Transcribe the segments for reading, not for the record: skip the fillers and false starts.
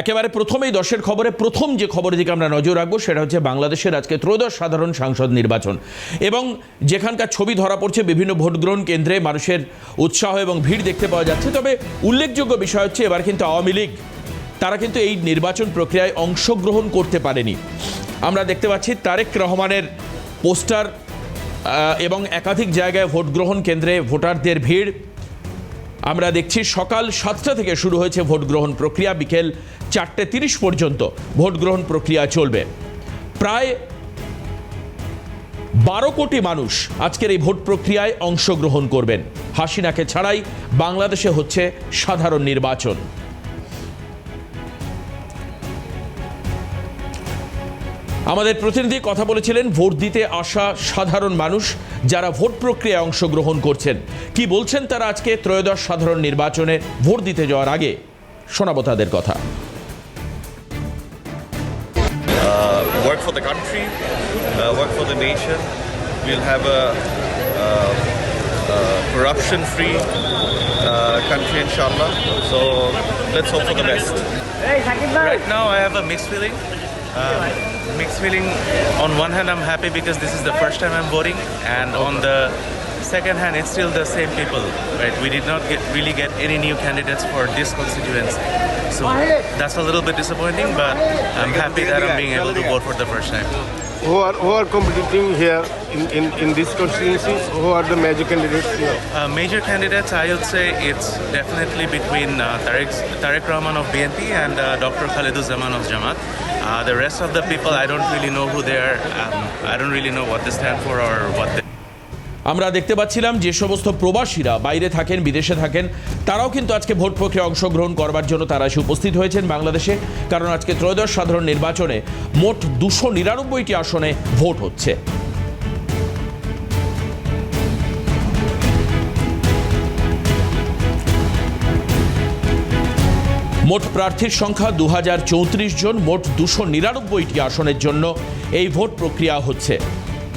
একেবারে প্রথমেই দশের খবরে প্রথম যে খবরের দিকে আমরা নজর রাখবো সেটা হচ্ছে বাংলাদেশের আজকে ত্রয়োদশ সাধারণ সংসদ নির্বাচন এবং যেখানকার ছবি ধরা পড়ছে বিভিন্ন ভোট গ্রহণ কেন্দ্রে মানুষের উৎসাহ এবং ভিড় দেখতে পাওয়া যাচ্ছে। তবে উল্লেখযোগ্য বিষয় হচ্ছে এবার কিন্তু আওয়ামী লীগ তারা কিন্তু এই নির্বাচন প্রক্রিয়ায় অংশগ্রহণ করতে পারেনি। আমরা দেখতে পাচ্ছি তারেক রহমানের পোস্টার এবং একাধিক জায়গায় ভোট গ্রহণ কেন্দ্রে ভোটারদের ভিড়। আমরা দেখছি সকাল 7টা থেকে শুরু হয়েছে ভোট গ্রহণ প্রক্রিয়া, বিকেল 4:30 পর্যন্ত ভোট গ্রহণ প্রক্রিয়া চলবে। প্রায় 12 কোটি মানুষ আজকের এই ভোট প্রক্রিয়ায় অংশগ্রহণ করবেন। হাসিনাকে ছাড়াই বাংলাদেশে হচ্ছে সাধারণ নির্বাচন। আমাদের প্রতিনিধি কথা বলেছিলেন ভোট দিতে আসা সাধারণ মানুষ যারা ভোট প্রক্রিয়ায় অংশগ্রহণ করছেন। কি বলছেন তারা আজকে ত্রয়োদশ সাধারণ নির্বাচনে ভোট দিতে যাওয়ার আগে? শোনাবো তাদের কথা। Work for the country, work for the nation. We'll have a corruption-free country, inshallah. So let's hope for the best. Right now, I have a mixed feeling. On one hand, I'm happy because this is the first time I'm voting, and on the second hand, it's still the same people. Right? We did not really get any new candidates for this constituency, so that's a little bit disappointing. But I'm happy that I'm being able to vote for the first time. Who are competing here in this constituency? Who are the major candidates here? Major candidates, I would say it's definitely between Tareq Rahman of BNP and Dr. Khaliduzzaman of Jamaat. The rest of the people, I don't really know who they are. I don't really know what they stand for or what they... আমরা দেখতে পাচ্ছিলাম যে সমস্ত প্রবাসীরা বাইরে থাকেন, বিদেশে থাকেন, তারাও কিন্তু আজকে ভোট প্রক্রিয়ায় অংশগ্রহণ করবার জন্য তারা এসে উপস্থিত হয়েছেন বাংলাদেশে। কারণ আজকে ত্রয়োদশ সাধারণ নির্বাচনে মোট 299টি আসনে ভোট হচ্ছে। মোট প্রার্থীর সংখ্যা 2034 জন। মোট 299টি আসনের জন্য এই ভোট প্রক্রিয়া হচ্ছে।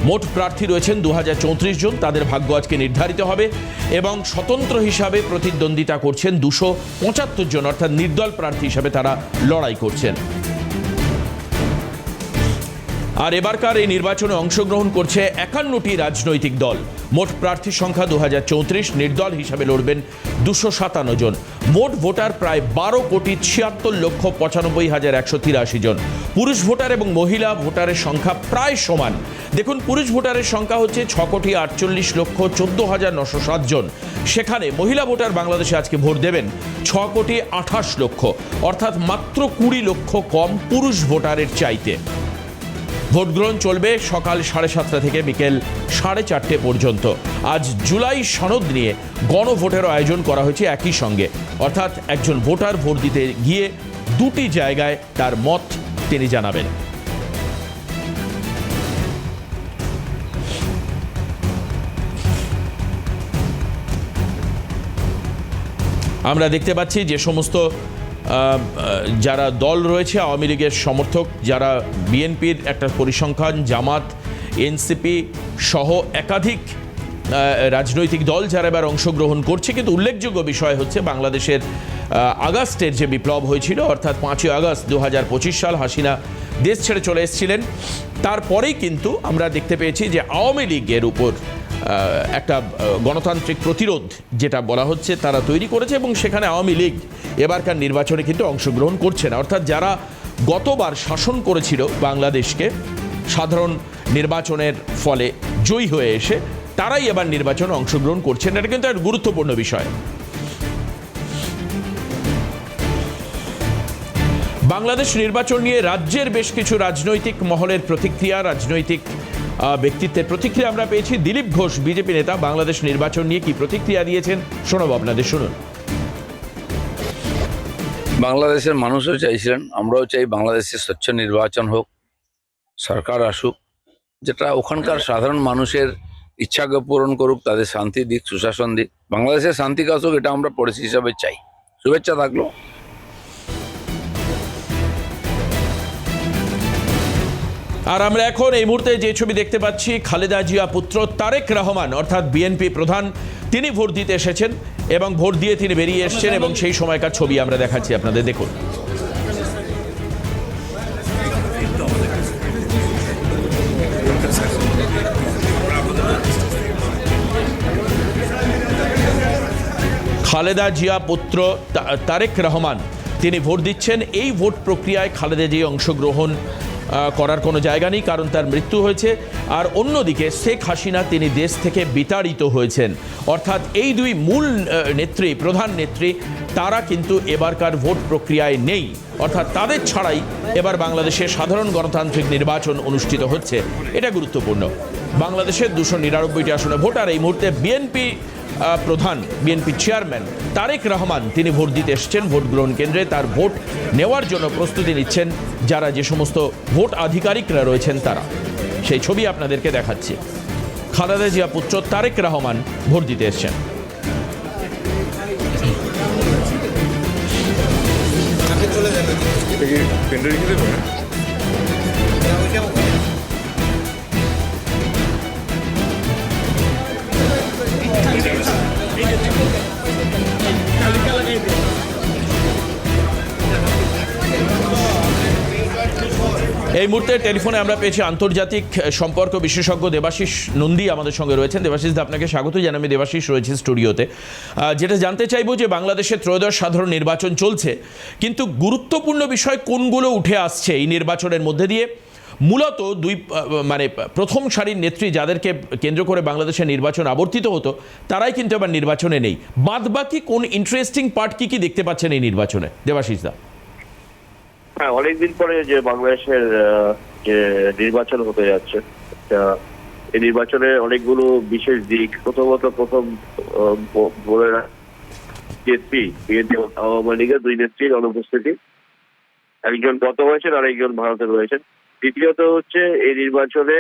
মোট প্রার্থী রয়েছেন 2034 জন। তাদের ভাগ্য আজকে নির্ধারিত হবে এবং স্বতন্ত্র হিসাবে প্রতিদ্বন্দ্বিতা করছেন 275 জন, অর্থাৎ নির্দল প্রার্থী হিসাবে তারা লড়াই করছেন। আর এবারকার এই নির্বাচনে অংশগ্রহণ করছে 51টি রাজনৈতিক দল। মোট প্রার্থী সংখ্যা 2034, নির্দল হিসাবে লড়বেন 257 জন। মোট ভোটার প্রায় 12,76,95,183 জন। পুরুষ ভোটার এবং মহিলা ভোটারের সংখ্যা প্রায় সমান। দেখুন, পুরুষ ভোটারের সংখ্যা হচ্ছে 6,48,14,907 জন। সেখানে মহিলা ভোটার বাংলাদেশে আজকে ভোট দেবেন 6,28,00,000, অর্থাৎ মাত্র 20 লক্ষ কম পুরুষ ভোটারের চাইতে। ভোট গ্রহণ চলবে সকাল 7:30 থেকে বিকেল 4:30 পর্যন্ত। আজ জুলাই সনদ নিয়ে গণভোটের আয়োজন করা হয়েছে একই সঙ্গে, অর্থাৎ একজন ভোটার ভোট দিতে গিয়ে 2টি জায়গায় তার মত তিনি জানাবেন। আমরা দেখতে পাচ্ছি যে সমস্ত যারা দল রয়েছে, আওয়ামী লীগের সমর্থক, যারা বিএনপির একটা পরিসংখ্যান, জামাত, এনসিপি সহ একাধিক রাজনৈতিক দল যারা এবার অংশগ্রহণ করছে। কিন্তু উল্লেখযোগ্য বিষয় হচ্ছে বাংলাদেশের আগস্টের যে বিপ্লব হয়েছিল, অর্থাৎ 5ই আগস্ট 2025 সাল হাসিনা দেশ ছেড়ে চলে এসেছিলেন, তারপরেই কিন্তু আমরা দেখতে পেয়েছি যে আওয়ামী লীগের উপর একটা গণতান্ত্রিক প্রতিরোধ যেটা বলা হচ্ছে তারা তৈরি করেছে এবং সেখানে আওয়ামী লীগ এবারকার নির্বাচনে কিন্তু অংশগ্রহণ করছে না। অর্থাৎ যারা গতবার শাসন করেছিল বাংলাদেশকে সাধারণ নির্বাচনের ফলে জয়ী হয়ে এসে, তারাই এবার নির্বাচনে অংশগ্রহণ করছেন। এটা কিন্তু একটা গুরুত্বপূর্ণ বিষয়। বাংলাদেশ নির্বাচন নিয়ে রাজ্যের বেশ কিছু রাজনৈতিক মহলের প্রতিক্রিয়া, রাজনৈতিক ব্যক্তিত্বের প্রতিক্রিয়া আমরা পেয়েছি। দিলীপ ঘোষ বিজেপি নেতা বাংলাদেশ নির্বাচন নিয়ে কি প্রতিক্রিয়া দিয়েছেন শোনাবো আপনাদের, শুনুন। বাংলাদেশের মানুষও চাইছিলেন, আমরাও চাই বাংলাদেশে স্বচ্ছ নির্বাচন হোক, সরকার আসুক, যেটা ওখানকার সাধারণ মানুষের ইচ্ছাকে পূরণ করুক, তাদের শান্তি দিক, সুশাসন দিক, বাংলাদেশের শান্তি আসুক, এটা আমরা পড়েছি হিসাবে চাই। শুভেচ্ছা থাকলো। আর আমরা এখন এই মুহূর্তে যে ছবি দেখতে পাচ্ছি, খালেদা জিয়া পুত্র তারেক রহমান অর্থাৎ বিএনপি প্রধান, তিনি ভোট দিতে এসেছেন এবং ভোট দিয়ে তিনি বেরিয়ে এসেছেন এবং সেই সময়কার ছবি আমরা দেখাচ্ছি আপনাদের, দেখুন। খালেদা জিয়া পুত্র তারেক রহমান তিনি ভোট দিচ্ছেন। এই ভোট প্রক্রিয়ায় খালেদা জিয়া অংশগ্রহণ করার কোনো জায়গা নেই, কারণ তার মৃত্যু হয়েছে। আর অন্যদিকে শেখ হাসিনা তিনি দেশ থেকে বিতাড়িত হয়েছেন। অর্থাৎ এই দুই মূল নেত্রী, প্রধান নেত্রী, তারা কিন্তু এবারকার ভোট প্রক্রিয়ায় নেই। অর্থাৎ তাদের ছাড়াই এবার বাংলাদেশে সাধারণ গণতান্ত্রিক নির্বাচন অনুষ্ঠিত হচ্ছে। এটা গুরুত্বপূর্ণ। বাংলাদেশের 299টি আসনে ভোট। আর এই মুহূর্তে বিএনপি প্রধান, বিএনপি চেয়ারম্যান তারেক রহমান তিনি ভোট দিতে এসছেন ভোট গ্রহণ কেন্দ্রে। তার ভোট নেওয়ার জন্য প্রস্তুতি নিচ্ছেন যারা, যে সমস্ত ভোট আধিকারিকরা রয়েছেন তারা। সেই ছবি আপনাদেরকে দেখাচ্ছি। খালেদা জিয়া পুত্র তারেক রহমান ভোট দিতে এসছেন। এই মুহূর্তে টেলিফোনে আমরা পেয়েছি আন্তর্জাতিক সম্পর্ক বিশেষজ্ঞ দেবাশিস নন্দী আমাদের সঙ্গে রয়েছেন। দেবাশিস দা, আপনাকে স্বাগত জানাই। আমি দেবাশিস রয়েছি স্টুডিওতে। যেটা জানতে চাইবো যে বাংলাদেশে ত্রয়োদশ সাধারণ নির্বাচন চলছে, কিন্তু গুরুত্বপূর্ণ বিষয় কোনগুলো উঠে আসছে এই নির্বাচনের মধ্যে দিয়ে? মূলত প্রথম সারির নেত্রী যাদেরকে কেন্দ্র করে বাংলাদেশের নির্বাচন আবর্তিত হতো, তারাই কিন্তু এবার নির্বাচনে নেই। বাদবাকি কোন ইন্টারেস্টিং পার্ট কি দেখতে পাচ্ছেন এই নির্বাচনে, দেবাশিস দা? হ্যাঁ, অনেকদিন পরে যে বাংলাদেশের যে নির্বাচন হতে যাচ্ছে, এই নির্বাচনে অনেকগুলো বিশেষ দিক। প্রথম বলে নেত্রী, আওয়ামী লীগের দুই নেত্রীর অনুপস্থিতি। একজন গত হয়েছেন আর একজন ভারতে রয়েছেন। দ্বিতীয়ত হচ্ছে এই নির্বাচনে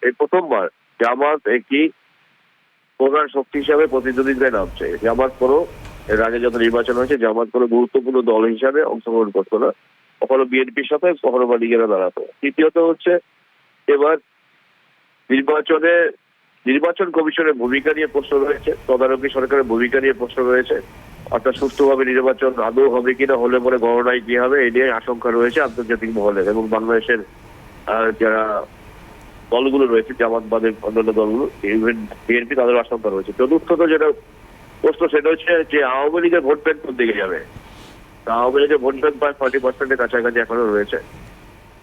এই প্রথমবার জামাত একটি প্রধান শক্তি হিসাবে প্রতিদ্বন্দ্বিতায় নামছে। জামাত কোনো, এর আগে যত নির্বাচন হয়েছে জামাত কোনো গুরুত্বপূর্ণ দল হিসাবে অংশগ্রহণ করতো না, কখনো বিএনপির সাথে কখনো বা লীগেরা দাঁড়াতো। তৃতীয়ত হচ্ছে এবার নির্বাচন কমিশনের ভূমিকা নিয়ে প্রশ্ন রয়েছে, তদারকি সরকারের ভূমিকা নিয়ে প্রশ্ন রয়েছে। অর্থাৎ সুষ্ঠুভাবে নির্বাচন আদৌ হবে কিনা, হলে পরে গণনায় কি হবে, এই নিয়ে আশঙ্কা রয়েছে আন্তর্জাতিক মহলে এবং বাংলাদেশের যারা দলগুলো রয়েছে, জামাত বাদের অন্যান্য দলগুলো, ইভেন বিএনপি, তাদের আশঙ্কা রয়েছে। চতুর্থত যেটা প্রশ্ন সেটা হচ্ছে যে আওয়ামী লীগের ভোট ব্যাংক কোন দিকে যাবে। আওয়ামী লীগের ভোট ব্যাংক প্রায় 40%-এর কাছাকাছি এখনো রয়েছে।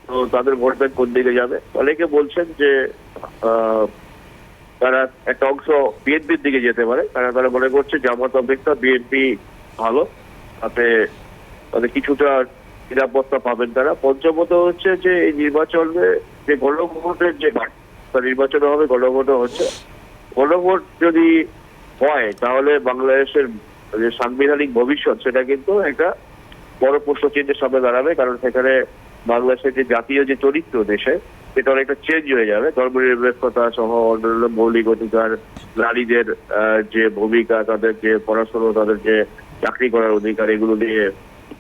তো তাদের ভোট ব্যাংক কোন দিকে যাবে? অনেকে বলছেন যে তারা একটা অংশ বিএনপির দিকে যেতে পারে, কারণ তারা মনে করছে জামাত অপেক্ষা বিএনপি ভালো, তাতে কিছুটা নিরাপত্তা পাবেন তারা। পঞ্চমত হচ্ছে যে এই নির্বাচনে যে গণভোটের যে নির্বাচন হবে, গণভোটও হচ্ছে। গণভোট যদি হয় তাহলে বাংলাদেশের যে সাংবিধানিক ভবিষ্যৎ সেটা কিন্তু একটা বড় প্রশ্নচিহ্নের সামনে দাঁড়াবে, কারণ সেখানে বাংলাদেশের যে জাতীয় যে চরিত্র দেশে, সেটা অনেকটা চেঞ্জ হয়ে যাবে। ধর্মনিরপেক্ষতা সহ অন্যান্য মৌলিক অধিকার, নারীদের যে ভূমিকা, তাদের যে পড়াশোনা, তাদের যে চাকরি করার অধিকার, এগুলো নিয়ে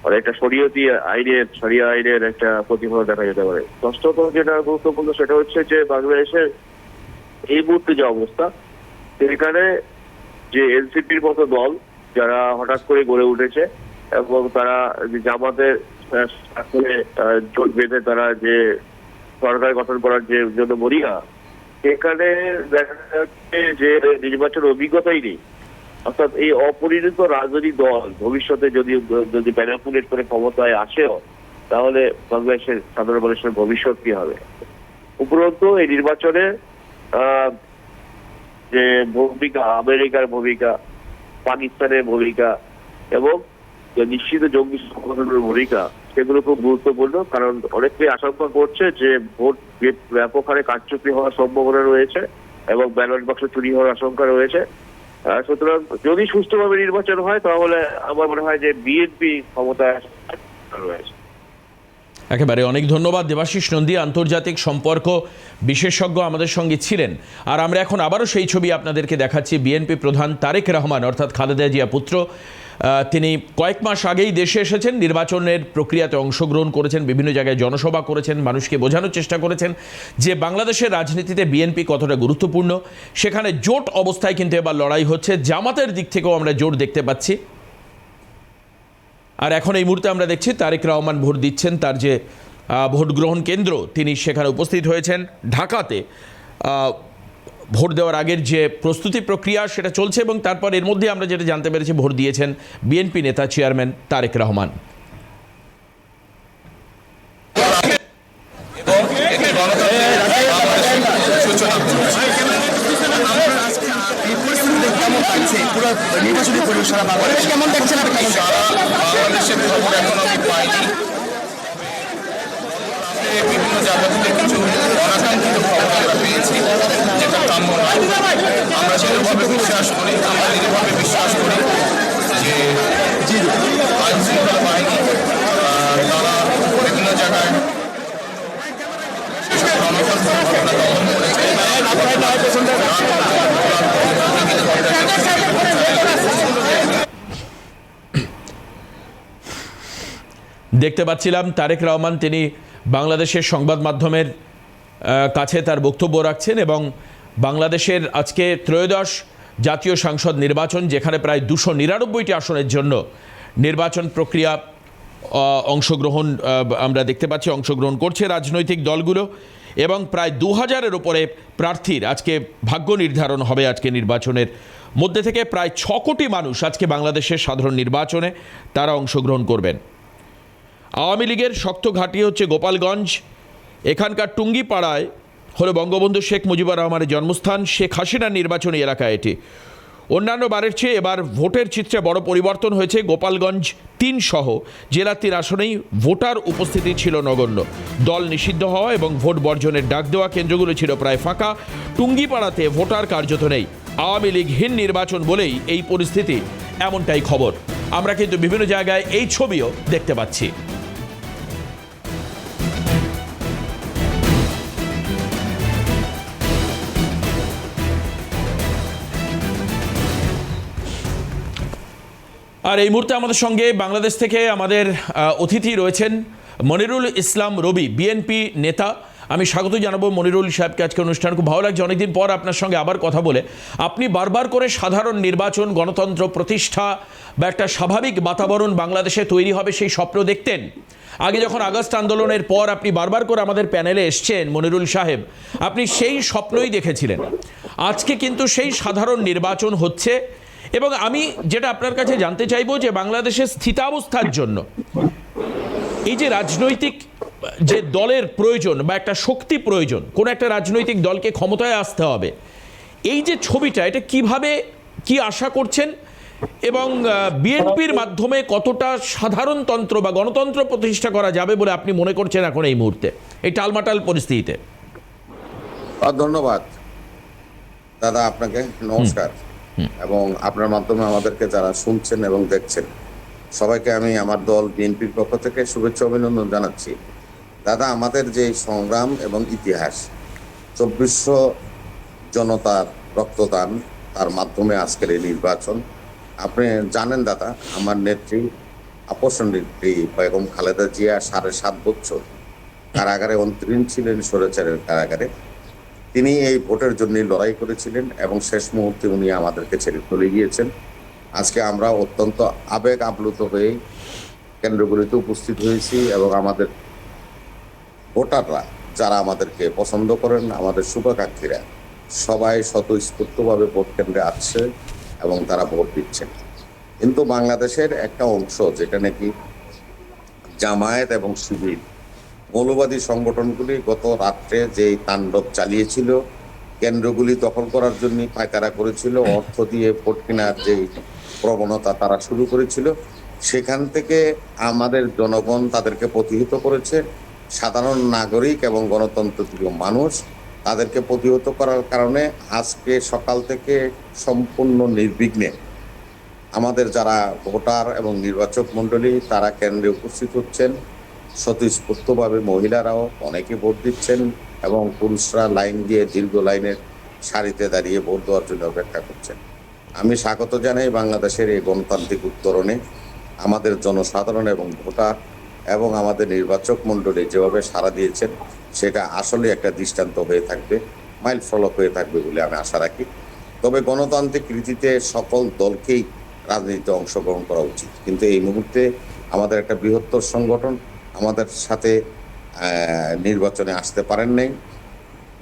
অনেকটা শরিয়া আইনের একটা প্রতিফলন দেখা যেতে পারে। ষষ্ঠত যেটা গুরুত্বপূর্ণ সেটা হচ্ছে যে বাংলাদেশের এই মুহূর্তে যে অবস্থা, সেখানে যে এনসিপির মতো দল যারা হঠাৎ করে গড়ে উঠেছে এবং তারা জামাতের সাথে জোট বেঁধে তারা যে সরকার গঠন করার যে জন্য মরিয়া, সেখানে দেখা যাচ্ছে যে নির্বাচন অভিজ্ঞতাই নেই। অর্থাৎ এই অপরিণত রাজনৈতিক দল ভবিষ্যতে যদি ম্যানিপুলেট করে ক্ষমতায় আসেও, তাহলে বাংলাদেশের সাধারণ মানুষের ভবিষ্যৎ কি হবে? উপরন্তু এই নির্বাচনে যে ভূমিকা, আমেরিকার ভূমিকা, পাকিস্তানের ভূমিকা এবং নিশ্চিত জঙ্গি সংগঠনের ভূমিকা, সেগুলো খুব গুরুত্বপূর্ণ। কারণ অনেকে আশঙ্কা করছে যে ভোট ব্যাপক হারে কারচুপি হওয়ার সম্ভাবনা রয়েছে এবং ব্যালট বাক্স চুরি হওয়ার আশঙ্কা রয়েছে। সুতরাং যদি সুষ্ঠুভাবে নির্বাচন হয় তাহলে আমার মনে হয় যে বিএনপি ক্ষমতায় রয়েছে। একেবারে অনেক ধন্যবাদ দেবাশিস নন্দী, আন্তর্জাতিক সম্পর্ক বিশেষজ্ঞ আমাদের সঙ্গে ছিলেন। আর আমরা এখন আবারও সেই ছবি আপনাদেরকে দেখাচ্ছি। বিএনপি প্রধান তারেক রহমান অর্থাৎ খালেদা জিয়া পুত্র, তিনি কয়েক মাস আগেই দেশে এসেছেন, নির্বাচনের প্রক্রিয়াতে অংশগ্রহণ করেছেন, বিভিন্ন জায়গায় জনসভা করেছেন, মানুষকে বোঝানোর চেষ্টা করেছেন যে বাংলাদেশের রাজনীতিতে বিএনপি কতটা গুরুত্বপূর্ণ। সেখানে জোট অবস্থায় কিন্তু এবার লড়াই হচ্ছে, জামাতের দিক থেকেও আমরা জোট দেখতে পাচ্ছি। আর এখন এই মুহূর্তে আমরা দেখছি তারেক রহমান ভোট দিচ্ছেন, তার যে ভোট গ্রহণ কেন্দ্র তিনি সেখানে উপস্থিত হয়েছেন ঢাকাতে। ভোট দেওয়ার আগের যে প্রস্তুতি প্রক্রিয়া সেটা চলছে, এবং তারপর এর মধ্যে আমরা যেটা জানতে পেরেছি ভোট দিয়েছেন বিএনপি নেতা চেয়ারম্যান তারেক রহমান। নির্বাচনী পরিবেশ সারা বাংলাদেশ কেমন দেখছেন আপনি? বাংলাদেশের খবর এখন আমি পাইনি, বিভিন্ন জায়গা থেকে কিছু অনাকাঙ্ক্ষিত খবর আমরা পেয়েছি, যেটা কাম্য নয়। আমরা যেভাবে বিশ্বাস করি, আমরা যেভাবে বিশ্বাস করি যে আইন শৃঙ্খলা বাহিনী তারা বিভিন্ন জায়গায় সেসব গণতান্ত্রিক ঘটনা দমন করেছে। দেখতে পাচ্ছিলাম তারেক রহমান তিনি বাংলাদেশের সংবাদ মাধ্যমের কাছে তার বক্তব্য রাখছেন, এবং বাংলাদেশের আজকে ত্রয়োদশ জাতীয় সংসদ নির্বাচন, যেখানে প্রায় 299টি আসনের জন্য নির্বাচন প্রক্রিয়া অংশগ্রহণ আমরা দেখতে পাচ্ছি, অংশগ্রহণ করছে রাজনৈতিক দলগুলো, এবং প্রায় 2000-এর উপরে প্রার্থীর আজকে ভাগ্য নির্ধারণ হবে। আজকে নির্বাচনের মধ্যে থেকে প্রায় 6 কোটি মানুষ আজকে বাংলাদেশের সাধারণ নির্বাচনে তারা অংশগ্রহণ করবেন। আওয়ামী লীগের শক্ত ঘাঁটি হচ্ছে গোপালগঞ্জ। এখানকার টুঙ্গিপাড়ায় হলো বঙ্গবন্ধু শেখ মুজিবুর রহমানের জন্মস্থান, শেখ হাসিনার নির্বাচনী এলাকা এটি। অন্যান্য বারের চেয়ে এবার ভোটের চিত্রে বড় পরিবর্তন হয়েছে। গোপালগঞ্জ 3 সহ জেলার 3 আসনেই ভোটার উপস্থিতি ছিল নগণ্য। দল নিষিদ্ধ হওয়া এবং ভোট বর্জনের ডাক দেওয়া কেন্দ্রগুলো ছিল প্রায় ফাঁকা। টুঙ্গিপাড়াতে ভোটার কার্যত নেই। আওয়ামী লীগহীন নির্বাচন বলেই এই পরিস্থিতি, এমনটাই খবর। আমরা কিন্তু বিভিন্ন জায়গায় এই ছবিও দেখতে পাচ্ছি। আর এই মুহূর্তে আমাদের সঙ্গে বাংলাদেশ থেকে আমাদের অতিথি রয়েছেন মনিরুল ইসলাম রবি, বিএনপি নেতা। আমি স্বাগত জানাবো মনিরুল সাহেবকে আজকে অনুষ্ঠান। খুব ভালো লাগছে অনেকদিন পর আপনার সঙ্গে আবার কথা বলে। আপনি বারবার করে সাধারণ নির্বাচন, গণতন্ত্র প্রতিষ্ঠা বা একটা স্বাভাবিক বাতাবরণ বাংলাদেশে তৈরি হবে সেই স্বপ্ন দেখতেন। আগে যখন আগস্ট আন্দোলনের পর আপনি বারবার করে আমাদের প্যানেলে এসছেন মনিরুল সাহেব, আপনি সেই স্বপ্নই দেখেছিলেন। আজকে কিন্তু সেই সাধারণ নির্বাচন হচ্ছে, এবং আমি যেটা আপনার কাছে জানতে চাইবো যে বাংলাদেশের স্থিতাবস্থার জন্য এই যে রাজনৈতিক যে দলের প্রয়োজন বা একটা শক্তি প্রয়োজন, কোন একটা রাজনৈতিক দলকে ক্ষমতায় আসতে হবে, এই যে ছবিটা, এটা কিভাবে কি আশা করছেন, এবং বিএনপির মাধ্যমে কতটা সাধারণতন্ত্র বা গণতন্ত্র প্রতিষ্ঠা করা যাবে বলে আপনি মনে করছেন এখন এই মুহূর্তে এই টালমাটাল পরিস্থিতিতে? ধন্যবাদ দাদা, আপনাকে নমস্কার, এবং আপনার মাধ্যমে আমাদেরকে যারা শুনছেন এবং দেখছেন সবাইকে আমি আমার দল বিএনপির পক্ষ থেকে শুভেচ্ছা অভিনন্দন জানাচ্ছি। দাদা, আমাদের যে সংগ্রাম এবং ইতিহাস, 2400 জনতার রক্তদান, তার মাধ্যমে আজকের এই নির্বাচন। আপনি জানেন দাদা, আমার নেত্রী, আপসন নেত্রী বেগম খালেদা জিয়া 7.5 বছর কারাগারে অন্তরীণ ছিলেন, স্বৈরাচারের কারাগারে। তিনি এই ভোটের জন্য লড়াই করেছিলেন এবং শেষ মুহূর্তে উনি আমাদেরকে ছেড়ে চলে গিয়েছেন। আজকে আমরা অত্যন্ত আবেগ আপ্লুত হয়ে কেন্দ্রগুলিতে উপস্থিত হয়েছি, এবং আমাদের ভোটাররা যারা আমাদেরকে পছন্দ করেন, আমাদের শুভাকাঙ্ক্ষীরা সবাই স্বতঃস্ফূর্তভাবে ভোট কেন্দ্রে আসছে এবং তারা ভোট দিচ্ছেন। কিন্তু বাংলাদেশের একটা অংশ, যেটা নাকি জামায়াত এবং শিবির মৌলবাদী সংগঠনগুলি গত রাত্রে যে তাণ্ডব চালিয়েছিল, কেন্দ্রগুলি দখল করার জন্য পায়তারা করেছিল, অর্থ দিয়ে ভোট কেনার যে প্রবণতা তারা শুরু করেছিল, সেখান থেকে আমাদের জনগণ তাদেরকে প্রতিহত করেছে। সাধারণ নাগরিক এবং গণতন্ত্রপ্রিয় মানুষ তাদেরকে প্রতিহত করার কারণে আজকে সকাল থেকে সম্পূর্ণ নির্বিঘ্নে আমাদের যারা ভোটার এবং নির্বাচক মণ্ডলী তারা কেন্দ্রে উপস্থিত হচ্ছেন। স্বতঃস্ফূর্তভাবে মহিলারাও অনেকে ভোট দিচ্ছেন, এবং পুরুষরা লাইন দিয়ে দীর্ঘ লাইনের সারিতে দাঁড়িয়ে ভোট দেওয়ার জন্য অপেক্ষা করছেন। আমি স্বাগত জানাই বাংলাদেশের এই গণতান্ত্রিক উত্তরণে। আমাদের জনসাধারণ এবং ভোটার এবং আমাদের নির্বাচক মণ্ডলী যেভাবে সাড়া দিয়েছেন, সেটা আসলে একটা দৃষ্টান্ত হয়ে থাকবে, মাইল ফলক হয়ে থাকবে বলে আমি আশা রাখি। তবে গণতান্ত্রিক রীতিতে সকল দলকেই রাজনীতিতে অংশগ্রহণ করা উচিত, কিন্তু এই মুহূর্তে আমাদের একটা বৃহত্তর সংগঠন আমাদের সাথে নির্বাচনে আসতে পারেন নাই।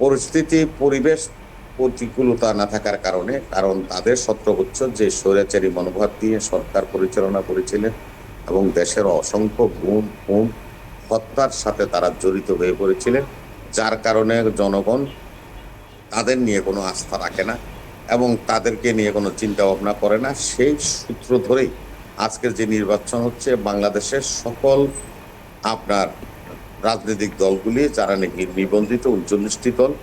পরিস্থিতি, পরিবেশ প্রতিকূলতা না থাকার কারণে, কারণ তাদের সতেরো যে স্বৈরাচারী মনোভাব দিয়ে সরকার পরিচালনা করেছিলেন এবং দেশের অসংখ্য গুম হত্যার সাথে তারা জড়িত হয়ে পড়েছিলেন, যার কারণে জনগণ তাদের নিয়ে কোনো আস্থা রাখে না এবং তাদেরকে নিয়ে কোনো চিন্তা ভাবনা করে না। সেই সূত্র ধরেই আজকের যে নির্বাচন হচ্ছে, বাংলাদেশের সকল আপনার রাজনৈতিক দলগুলি যারা নাকি নিবন্ধিত 39টি দল,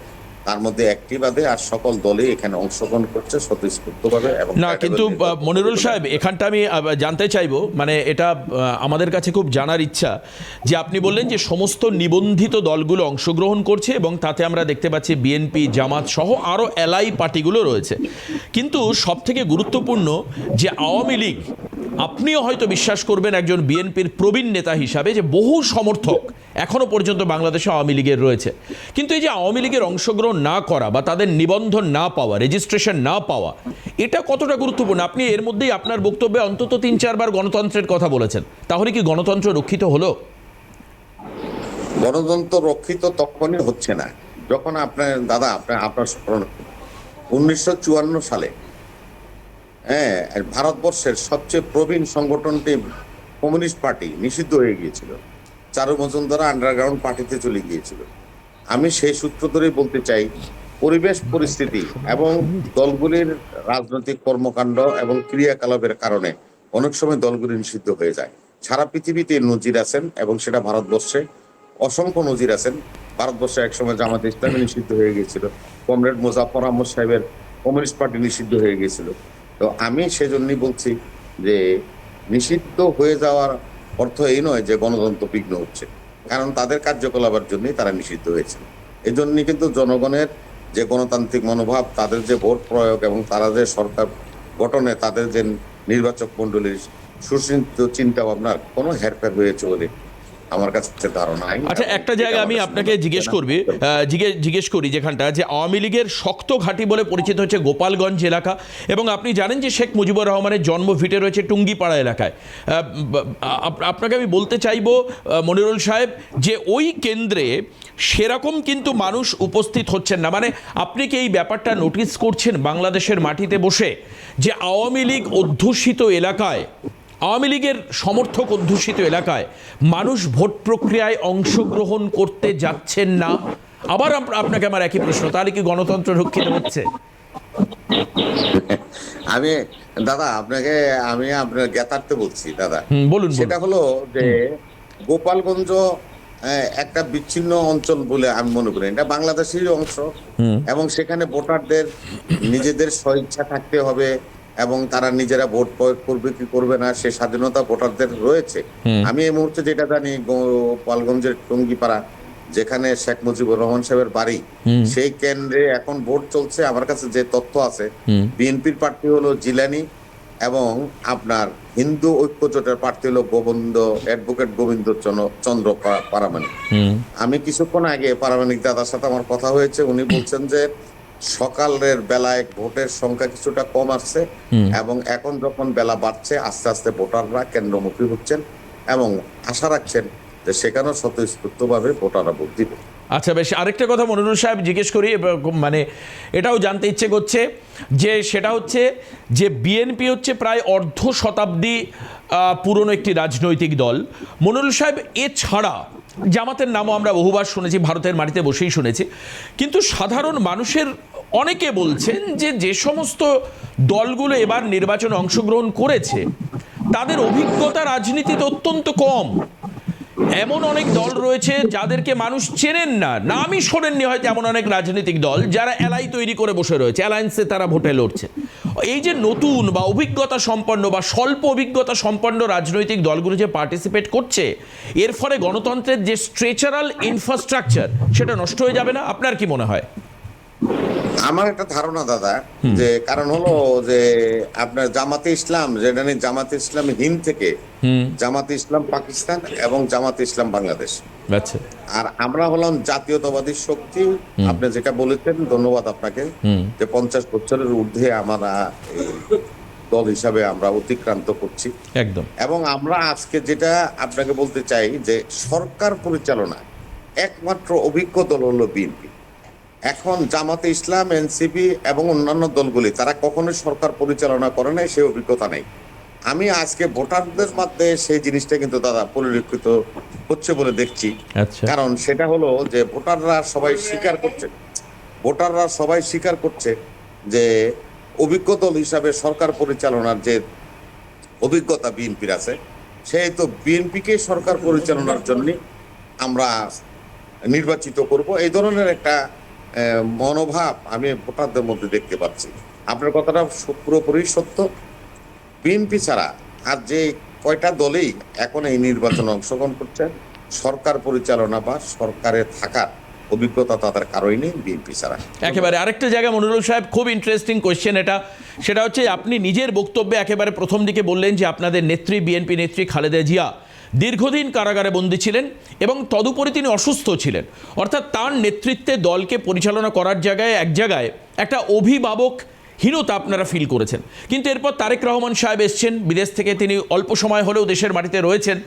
তার মধ্যে একটি বাদে আর সকল দলই এখানে অংশগ্রহণ করছে স্বতঃস্ফূর্তভাবে। এবং না, কিন্তু মনিরুল সাহেব, এখানটা আমি জানতে চাইবো, মানে এটা আমাদের কাছে খুব জানার ইচ্ছা যে আপনি বললেন যে সমস্ত নিবন্ধিত দলগুলো অংশগ্রহণ করছে এবং তাতে আমরা দেখতে পাচ্ছি বিএনপি, জামাত সহ আরও এলআই পার্টিগুলো রয়েছে, কিন্তু সবথেকে গুরুত্বপূর্ণ যে আওয়ামী লীগ, আপনিও হয়তো বিশ্বাস করবেন একজন বিএনপির প্রবীণ নেতা হিসাবে, যে বহু সমর্থক এখনো পর্যন্ত বাংলাদেশে আওয়ামী লীগের রয়েছে, কিন্তু এই যে আওয়ামী লীগের অংশগ্রহণ না করা বা তাদের নিবন্ধন না পাওয়া, রেজিস্ট্রেশন না পাওয়া, এটা কতটা গুরুত্বপূর্ণ? আপনি এর মধ্যেই আপনার বক্তব্যে অন্তত 3-4 বার গণতন্ত্রের কথা বলেছেন, তাহলে কি গণতন্ত্র রক্ষিত হলো? গণতন্ত্র রক্ষিত তখনই হচ্ছে না যখন আপনার স্মরণ 1954 সালে ভারতবর্ষের সবচেয়ে প্রবীণ সংগঠনটি কমিউনিস্ট পার্টি নিষিদ্ধ হয়ে গিয়েছিল, চারু মজুমদার আন্ডারগ্রাউন্ড পার্টিতে চলে গিয়েছিল। আমি সেই সূত্র ধরেই বলতে চাই, পরিবেশ পরিস্থিতি এবং দলগুলির রাজনৈতিক কর্মকাণ্ড এবং ক্রিয়াকলাপের কারণে অনেক সময় দলগুলি নিষিদ্ধ হয়ে যায়। সারা পৃথিবীতে নজির আছেন এবং সেটা ভারতবর্ষে অসংখ্য নজির আছেন। ভারতবর্ষে একসময় জামাতে ইসলামী নিষিদ্ধ হয়ে গিয়েছিল, কমরেড মুজাফফর আহমদ সাহেবের কমিউনিস্ট পার্টি নিষিদ্ধ হয়ে গিয়েছিল। তো আমি সেজন্যই বলছি যে নিষিদ্ধ হয়ে যাওয়ার অর্থ এই নয় যে গণতন্ত্র বিঘ্ন হচ্ছে, কারণ তাদের কার্যকলাপের জন্যই তারা নিষিদ্ধ হয়েছে। এই জন্যই কিন্তু জনগণের যে গণতান্ত্রিক মনোভাব, তাদের যে ভোট প্রয়োগ এবং তারা যে সরকার গঠনে তাদের যে নির্বাচক মণ্ডলীর চিন্তা ভাবনার কোনো হেরফের হয়েছে বলে আমার কাছে ধারণা নাই। আচ্ছা, একটা জায়গা আমি আপনাকে জিজ্ঞেস করি, যেখানটা যে আওয়ামী লীগের শক্ত ঘাঁটি বলে পরিচিত হচ্ছে গোপালগঞ্জ এলাকা, এবং আপনি জানেন যে শেখ মুজিবুর রহমানের জন্ম ভিটে রয়েছে টুঙ্গিপাড়া এলাকায়। আপনাকে আমি বলতে চাইবো মনিরুল সাহেব, যে ওই কেন্দ্রে সেরকম কিন্তু মানুষ উপস্থিত হচ্ছেন না। মানে আপনি কি এই ব্যাপারটা নোটিস করছেন বাংলাদেশের মাটিতে বসে, যে আওয়ামী লীগ অধ্যুষিত এলাকায়, আওয়ামী লীগের সমর্থক অধ্যুষিত এলাকায় মানুষ ভোট প্রক্রিয়ায় অংশগ্রহণ করতে যাচ্ছেন না? আবার আপনাকে আমার একই প্রশ্ন, তাহলে কি গণতন্ত্র রক্ষিত হচ্ছে? আমি আপনার জ্ঞাতার্থে বলছি দাদা, বলুন। সেটা হলো যে গোপালগঞ্জ একটা বিচ্ছিন্ন অঞ্চল বলে আমি মনে করি, এটা বাংলাদেশেরই অংশ এবং সেখানে ভোটারদের নিজেদের স্বইচ্ছা থাকতে হবে এবং তারা নিজেরা ভোট প্রয়োগ করবে কি করবে না সে স্বাধীনতা ভোটারদের রয়েছে। আমি এই মুহূর্তে যেটা জানি, গোপালগঞ্জের টুঙ্গিপাড়া যেখানে শেখ মুজিবুর রহমান সাহেবের বাড়ি, সেই কেন্দ্রে এখন ভোট চলছে। আমার কাছে যে তথ্য আছে, বিএনপির প্রার্থী হলো জিলানি এবং আপনার হিন্দু ঐক্যজোটের প্রার্থী হলো অ্যাডভোকেট গোবিন্দ চন্দ্র পারামানিক। আমি কিছুক্ষণ আগে পারামানিক দাদার সাথে আমার কথা হয়েছে, উনি বলছেন যে সকালের বেলায় ভোটের সংখ্যা কিছুটা কম আসছে এবং এখন যখন বেলা বাড়ছে আস্তে আস্তে ভোটাররা কেন্দ্রমুখী হচ্ছেন এবং আশা রাখছেন যে সেখানেও স্বতঃস্ফূর্তভাবে ভোটাররা ভোট দিবে। আচ্ছা, বেশ, আরেকটা কথা মনিরুল সাহেব জিজ্ঞেস করি, মানে এটাও জানতে ইচ্ছে করছে, যে সেটা হচ্ছে যে বিএনপি হচ্ছে প্রায় অর্ধ শতাব্দী পুরনো একটি রাজনৈতিক দল। মনিরুল সাহেব, এছাড়া জামাতের নামও আমরা বহুবার শুনেছি, ভারতের মাটিতে বসেই শুনেছি, কিন্তু সাধারণ মানুষের অনেকে বলছেন যে যে সমস্ত দলগুলো এবার নির্বাচনে অংশগ্রহণ করেছে তাদের অভিজ্ঞতা রাজনীতিতে অত্যন্ত কম। এমন অনেক দল রয়েছে যাদেরকে মানুষ চেনেন না, নামই শোনেননি হয়তো, এমন অনেক রাজনৈতিক দল যারা এলাই তৈরি করে বসে রয়েছে, অ্যালায়েন্সে তারা ভোটে লড়ছে। এই যে নতুন বা অভিজ্ঞতা সম্পন্ন বা স্বল্প অভিজ্ঞতা সম্পন্ন রাজনৈতিক দলগুলো যে পার্টিসিপেট করছে, এর ফলে গণতন্ত্রের যে স্ট্রাকচারাল ইনফ্রাস্ট্রাকচার সেটা নষ্ট হয়ে যাবে না? আপনার কি মনে হয়? আমার একটা ধারণা দাদা, যে কারণ হলো যে আপনার জামাতে ইসলাম, যেটা নিয়ে জামাতে ইসলাম হিন্দ থেকে জামাতে ইসলাম পাকিস্তান এবং জামাতে ইসলাম বাংলাদেশ। আচ্ছা, আর আমরা হলাম জাতীয়তাবাদী শক্তি। আপনি যেটা বলেছেন, ধন্যবাদ আপনাকে, যে 50 বছরের ঊর্ধ্বে আমরা দল হিসাবে আমরা অতিক্রান্ত করছি একদম। এবং আমরা আজকে যেটা আপনাকে বলতে চাই, যে সরকার পরিচালনায় একমাত্র অভিজ্ঞ দল হলো বিএনপি। এখন জামাতে ইসলাম, এনসিপি এবং অন্যান্য দলগুলি তারা কখনোই সরকার পরিচালনা করে নাই, সেই অভিজ্ঞতা নেই। আমি আজকে ভোটারদের মধ্যে সেই জিনিসটা কিন্তু দাদা পরিলক্ষিত হচ্ছে বলে দেখছি। আচ্ছা, কারণ সেটা হলো যে ভোটাররা সবাই স্বীকার করছে যে অভিজ্ঞ দল হিসাবে সরকার পরিচালনার যে অভিজ্ঞতা বিএনপির আছে, সেই তো বিএনপিকে সরকার পরিচালনার জন্য আমরা নির্বাচিত করব, এই ধরনের একটা মনোভাব আমি ভোটারদের মধ্যে দেখতে পাচ্ছি। আপনার কথাটা পুরোপুরি সত্য। বিএনপি ছাড়া আর যে কয়টা দলেই এখন এই নির্বাচনে অংশগ্রহণ করছে, সরকার পরিচালনা বা সরকারে থাকার অভিজ্ঞতা তাদের কারোই নেই বিএনপি ছাড়া। একেবারে আরেকটা জায়গা মনিরুল সাহেব, খুব ইন্টারেস্টিং কোয়েশ্চেন এটা, সেটা হচ্ছে আপনি নিজের বক্তব্যে একেবারে প্রথম দিকে বললেন যে আপনাদের নেত্রী, বিএনপি নেত্রী খালেদা জিয়া দীর্ঘদিন কারাগারে বন্দী ছিলেন এবং তদুপরি তিনি অসুস্থ ছিলেন, অর্থাৎ তার নেতৃত্বে দলকে পরিচালনা করার জায়গায় এক জায়গায় একটা অভিভাবকহীনতা আপনারা ফিল করেছেন। কিন্তু এরপর তারেক রহমান সাহেব এসছেন বিদেশ থেকে, তিনি অল্প সময় হলেও দেশের মাটিতে রয়েছেন।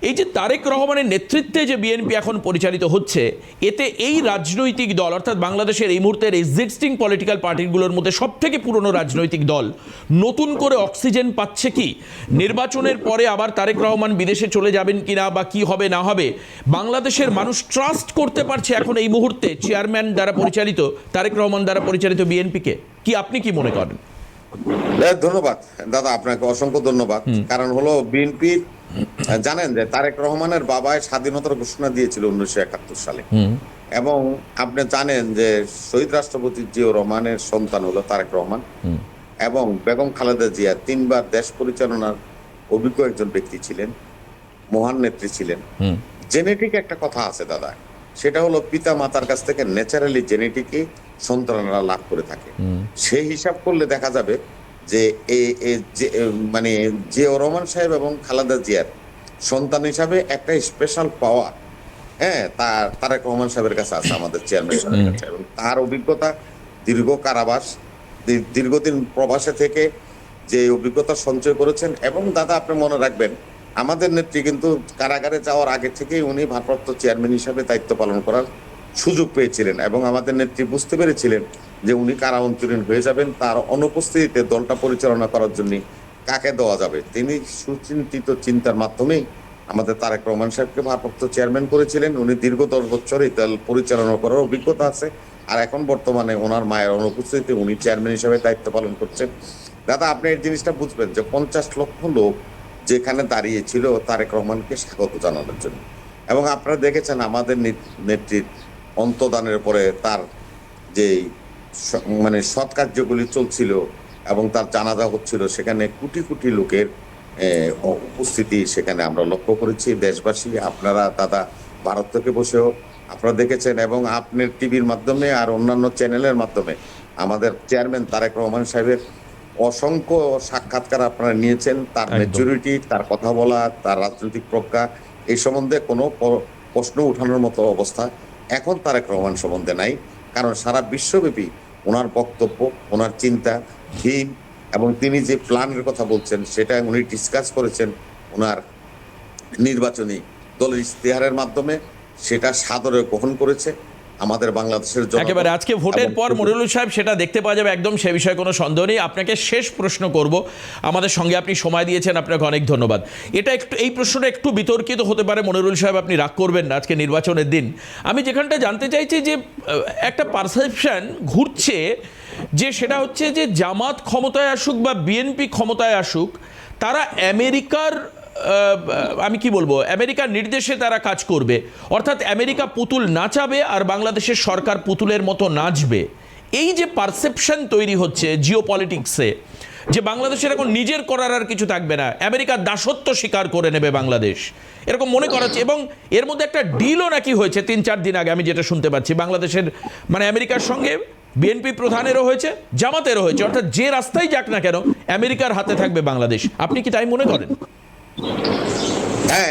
এই যে তারেক রহমানের নেতৃত্বে যে বিএনপি এখন পরিচালিত হচ্ছে, এতে এই রাজনৈতিক দল অর্থাৎ বাংলাদেশের এই মুহূর্তের এক্সিস্টিং পলিটিক্যাল পার্টিগুলোর মধ্যে সবথেকে পুরনো রাজনৈতিক দল নতুন করে অক্সিজেন পাচ্ছে কি? নির্বাচনের পরে আবার তারেক রহমান বিদেশে চলে যাবেন কিনা বা কি হবে না হবে, বাংলাদেশের মানুষ ট্রাস্ট করতে পারছে এখন এই মুহূর্তে চেয়ারম্যান দ্বারা পরিচালিত, তারেক রহমান দ্বারা পরিচালিত বিএনপিকে? কি আপনি কি মনে করেন? ধন্যবাদ দাদা, আপনাকে অসংখ্য ধন্যবাদ। কারণ হলো বিএনপি জানেন যে তারেক রহমানের বাবাই স্বাধীনতার ঘোষণা দিয়েছিল 1971 সালে, এবং আপনি জানেন যে শহীদ রাষ্ট্রপতি জিয়াউর রহমানের সন্তান হলো তারেক রহমান, এবং বেগম খালেদা জিয়া 3 বার দেশ পরিচালনার অভিজ্ঞ একজন ব্যক্তি ছিলেন, মহান নেত্রী ছিলেন। জেনেটিক একটা কথা আছে দাদা, সেটা হলো পিতা মাতার কাছ থেকে ন্যাচারালি জেনেটিকই সন্তানরা লাভ করে থাকে। সেই হিসাব করলে দেখা যাবে যে মানে জিয়াউর রহমান সাহেব এবং খালেদা জিয়ার সন্তান হিসাবে একটা স্পেশাল পাওয়ার তারেক রহমান সাহেবের কাছে আছে, আমাদের চেয়ারম্যান সাহেবের কাছে। এবং তার অভিজ্ঞতা, দীর্ঘ কারাবাস, দীর্ঘদিন প্রবাসে থেকে যে অভিজ্ঞতা সঞ্চয় করেছেন। এবং দাদা আপনি মনে রাখবেন, আমাদের নেত্রী কিন্তু কারাগারে যাওয়ার আগে থেকেই উনি ভারপ্রাপ্ত চেয়ারম্যান হিসাবে দায়িত্ব পালন করার সুযোগ পেয়েছিলেন, এবং আমাদের নেত্রী বুঝতে পেরেছিলেন যে উনি কারা অন্তরীণ হয়ে যাবেন, তার অনুপস্থিতিতে দলটা পরিচালনা করার জন্য কাকে দেওয়া যাবে। তিনি সুচিন্তিত চিন্তার মাধ্যমেই আমাদের তারেক রহমান সাহেবকে ভারপ্রাপ্ত চেয়ারম্যান করেছিলেন। উনি দীর্ঘ 10 বছর এই দল পরিচালনা করার অভিজ্ঞতা আছে, আর এখন বর্তমানে ওনার মায়ের অনুপস্থিতিতে উনি চেয়ারম্যান হিসাবে দায়িত্ব পালন করছেন। দাদা আপনি এই জিনিসটা বুঝবেন যে 50 লক্ষ লোক যেখানে দাঁড়িয়েছিল তারেক রহমানকে স্বাগত জানানোর জন্য, এবং আপনারা দেখেছেন আমাদের নেত্রীর অন্তদানের পরে তার যে মানে সৎ কার্যগুলি চলছিল এবং তার জানাজা হচ্ছিল, সেখানে কোটি কোটি লোকের উপস্থিতি সেখানে আমরা লক্ষ্য করেছি। দেশবাসী, আপনারা দাদা ভারত থেকে বসেও আপনারা দেখেছেন, এবং আপনার টিভির মাধ্যমে আর অন্যান্য চ্যানেলের মাধ্যমে আমাদের চেয়ারম্যান তারেক রহমান সাহেবের অসংখ্য সাক্ষাৎকার আপনারা নিয়েছেন। তার ম্যাচুরিটি, তার কথা বলা, তার রাজনৈতিক প্রজ্ঞা, এই সম্বন্ধে কোনো প্রশ্ন উঠানোর মতো অবস্থা এখন তারেক রহমান সম্বন্ধে নাই। কারণ সারা বিশ্বব্যাপী ওনার বক্তব্য, ওনার চিন্তা, থিম, এবং তিনি যে প্ল্যানের কথা বলছেন সেটা উনি ডিসকাস করেছেন ওনার নির্বাচনী দলের ইশতেহারের মাধ্যমে, সেটা সাদরে গ্রহণ করেছে আমাদের বাংলাদেশের জন্য। একেবারে আজকে ভোটের পর মনিরুল সাহেব সেটা দেখতে পাওয়া যাবে, একদম সে বিষয়ে কোনো সন্দেহ নেই। আপনাকে শেষ প্রশ্ন করব, আমাদের সঙ্গে আপনি সময় দিয়েছেন, আপনাকে অনেক ধন্যবাদ। এটা একটু, এই প্রশ্নটা একটু বিতর্কিত হতে পারে মনিরুল সাহেব, আপনি রাগ করবেন না, আজকে নির্বাচনের দিন। আমি যেখানটা জানতে চাইছি যে একটা পারসেপশন ঘুরছে যে সেটা হচ্ছে যে জামাত ক্ষমতায় আসুক বা বিএনপি ক্ষমতায় আসুক, তারা আমেরিকার আমি কি বলবো, আমেরিকার নির্দেশে তারা কাজ করবে, অর্থাৎ আমেরিকা পুতুল নাচাবে আর বাংলাদেশের সরকার পুতুলের মতো নাচবে। এই যে পারসেপশন তৈরি হচ্ছে জিও পলিটিক্সে, যে বাংলাদেশের এখন নিজের করার আর কিছু থাকবে না, আমেরিকার দাসত্ব স্বীকার করে নেবে বাংলাদেশ, এরকম মনে করা হচ্ছে। এবং এর মধ্যে একটা ডিলও নাকি হয়েছে 3-4 দিন আগে, আমি যেটা শুনতে পাচ্ছি, বাংলাদেশের মানে আমেরিকার সঙ্গে বিএনপি প্রধানেরও হয়েছে, জামাতেরও হয়েছে, অর্থাৎ যে রাস্তায় যাক না কেন আমেরিকার হাতে থাকবে বাংলাদেশ। আপনি কি তাই মনে করেন? হ্যাঁ,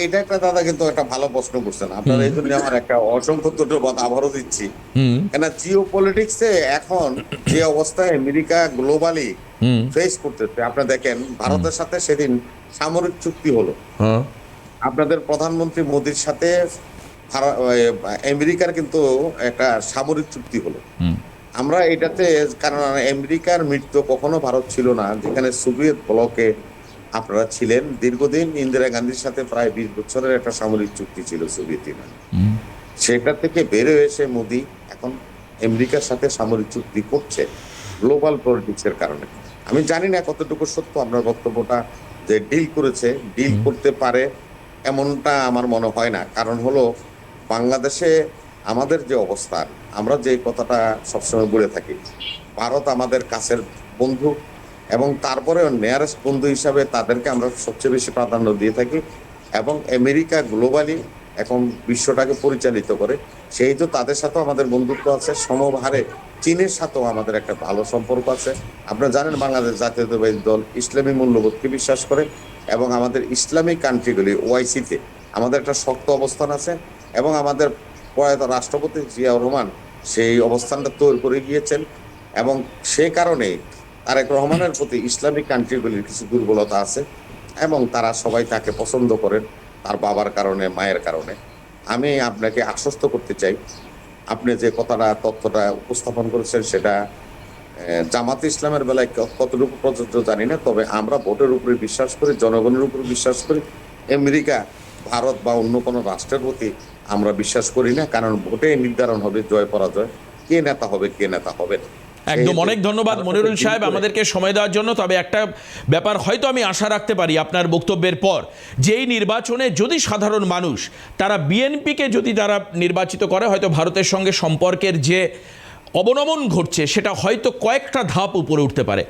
এটা একটা দাদা কিন্তু একটা ভালো প্রশ্ন করছেন আপনারা, এই জন্য আমার একটা অসংখ্য ধন্যবাদ আবারও দিচ্ছি। কেন জিও পলিটিক্সে এখন যে অবস্থায় আমেরিকা গ্লোবালি ফেস করতেছে, আপনারা দেখেন ভারতের সাথে সেদিন সামরিক চুক্তি হলো, আপনাদের প্রধানমন্ত্রী মোদির সাথে আমেরিকার কিন্তু একটা সামরিক চুক্তি হলো। আমরা এটাতে, কারণ আমেরিকার মৃত্যু কখনো ভারত ছিল না, যেখানে সোভিয়েত ব্লকে আপনারা ছিলেন দীর্ঘদিন। ইন্দিরা গান্ধীর সাথে প্রায় 20 বছরের একটা সামরিক চুক্তি ছিল সোভিয়েত ইউনিয়ন। সেটা থেকে বের হয়ে এসে মোদি এখন আমেরিকার সাথে সামরিক চুক্তি করছে গ্লোবাল পলিটিক্সের কারণে। আমি জানি না কতটুকু সত্য আপনার বক্তব্যটা, যে ডিল করেছে, ডিল করতে পারে এমনটা আমার মনে হয় না। কারণ হলো বাংলাদেশে আমাদের যে অবস্থান, আমরা যে কথাটা সবসময় বলে থাকি, ভারত আমাদের কাছের বন্ধু এবং তারপরে নিয়ারেস্ট বন্ধু হিসাবে তাদেরকে আমরা সবচেয়ে বেশি প্রাধান্য দিয়ে থাকি। এবং আমেরিকা গ্লোবালি এখন বিশ্বটাকে পরিচালিত করে, সেই তো তাদের সাথেও আমাদের বন্ধুত্ব আছে। সমভারে চীনের সাথেও আমাদের একটা ভালো সম্পর্ক আছে। আপনারা জানেন বাংলাদেশ জাতীয়তাবাদী দল ইসলামী মূল্যবোধকে বিশ্বাস করে এবং আমাদের ইসলামিক কান্ট্রিগুলি ওআইসিতে আমাদের একটা শক্ত অবস্থান আছে এবং আমাদের প্রয়াত রাষ্ট্রপতি জিয়াউর রহমান সেই অবস্থানটা তৈরি করে গিয়েছেন। এবং সে কারণে তারেক রহমানের প্রতি ইসলামিক কান্ট্রিগুলির কিছু দুর্বলতা আছে এবং তারা সবাই তাকে পছন্দ করেন তার বাবার কারণে, মায়ের কারণে। আমি আপনাকে আশ্বস্ত করতে চাই, আপনি যে তথ্যটা উপস্থাপন করেছেন সেটা জামাতে ইসলামের বেলায় কতটুকু প্রযোজ্য জানি না, তবে আমরা ভোটের উপরে বিশ্বাস করি, জনগণের উপরে বিশ্বাস করি। আমেরিকা, ভারত বা অন্য কোনো রাষ্ট্রের প্রতি আমরা বিশ্বাস করি না, কারণ ভোটে নির্ধারণ হবে জয় পরাজয়, কে নেতা হবে কে নেতা হবে না। একদম, অনেক ধন্যবাদ মনিরুল সাহেব আমাদেরকে সময় দেওয়ার জন্য। তবে একটা ব্যাপার হয়তো আমি আশা রাখতে পারি আপনার বক্তব্যের পর, যে এই নির্বাচনে যদি সাধারণ মানুষ তারা বিএনপিকে যদি তারা নির্বাচিত করে, হয়তো ভারতের সঙ্গে সম্পর্কের যে অবনমন ঘটছে সেটা হয়তো কয়েকটা ধাপ উপরে উঠতে পারে।